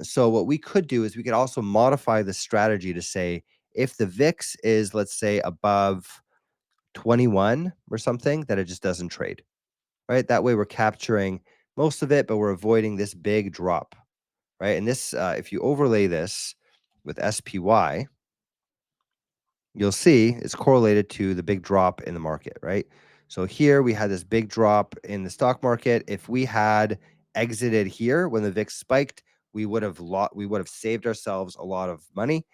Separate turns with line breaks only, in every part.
So what we could do is we could also modify the strategy to say if the VIX is, let's say, above 21 or something, that it just doesn't trade, right? That way we're capturing most of it, but we're avoiding this big drop, right? And this, if you overlay this with SPY, you'll see it's correlated to the big drop in the market, right? So here we had this big drop in the stock market. If we had exited here when the VIX spiked, we would have saved ourselves a lot of money.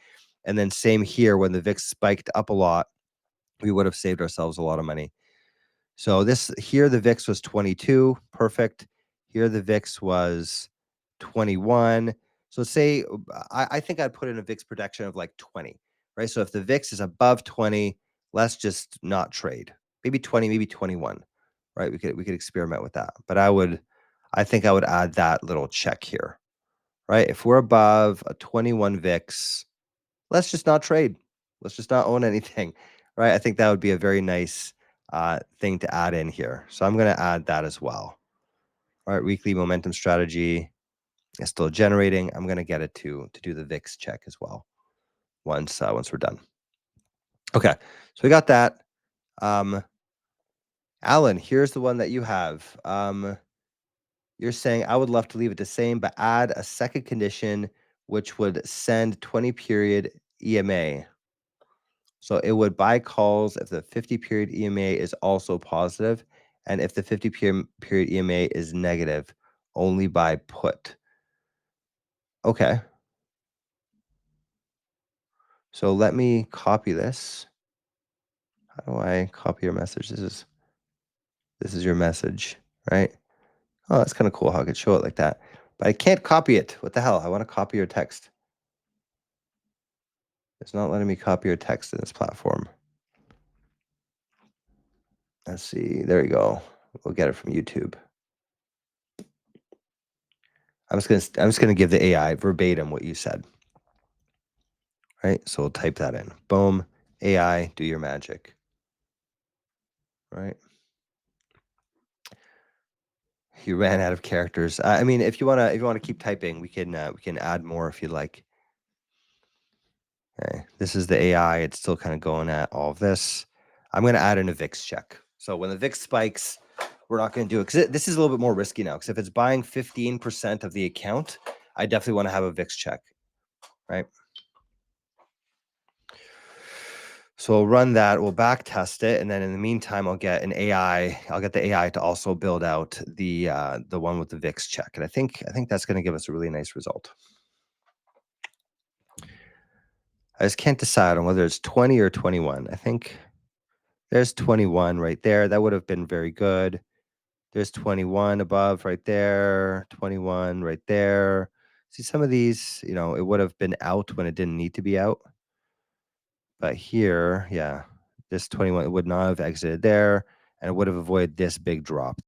And then same here, when the VIX spiked up a lot, we would have saved ourselves a lot of money. So this here, the VIX was 22, perfect. Here the VIX was 21. So say I think I'd put in a VIX protection of like 20, right? So if the VIX is above 20, let's just not trade. Maybe 20, maybe 21, right? We could experiment with that. But I think I would add that little check here, right? If we're above a 21 VIX, let's just not trade. Let's just not own anything, right? I think that would be a very nice thing to add in here. So I'm going to add that as well. All right, weekly momentum strategy is still generating. I'm going to get it to do the VIX check as well once we're done. Okay, so we got that. Alan, here's the one that you have. You're saying I would love to leave it the same, but add a second condition, which would send 20-period EMA. So it would buy calls if the 50-period EMA is also positive, and if the 50-period EMA is negative, only buy put. Okay. So let me copy this. How do I copy your message? This is your message, right? Oh, that's kind of cool how I could show it like that. But I can't copy it. What the hell? I want to copy your text. It's not letting me copy your text in this platform. Let's see. There you go. We'll get it from YouTube. I'm just gonna give the AI verbatim what you said. Right? So we'll type that in. Boom. AI, do your magic. Right? You ran out of characters. I mean, if you wanna keep typing, we can add more if you'd like. Okay. This is the AI. It's still kind of going at all of this. I'm gonna add in a VIX check. So when the VIX spikes, we're not gonna do it because this is a little bit more risky now. Because if it's buying 15% of the account, I definitely want to have a VIX check. Right? So we'll run that, we'll back test it, and then in the meantime, I'll get the AI to also build out the one with the VIX check. And I think that's going to give us a really nice result. I just can't decide on whether it's 20 or 21. I think there's 21 right there. That would have been very good. There's 21 above right there, 21 right there. See, some of these, it would have been out when it didn't need to be out. But here, yeah, this 21 would not have exited there, and it would have avoided this big drop.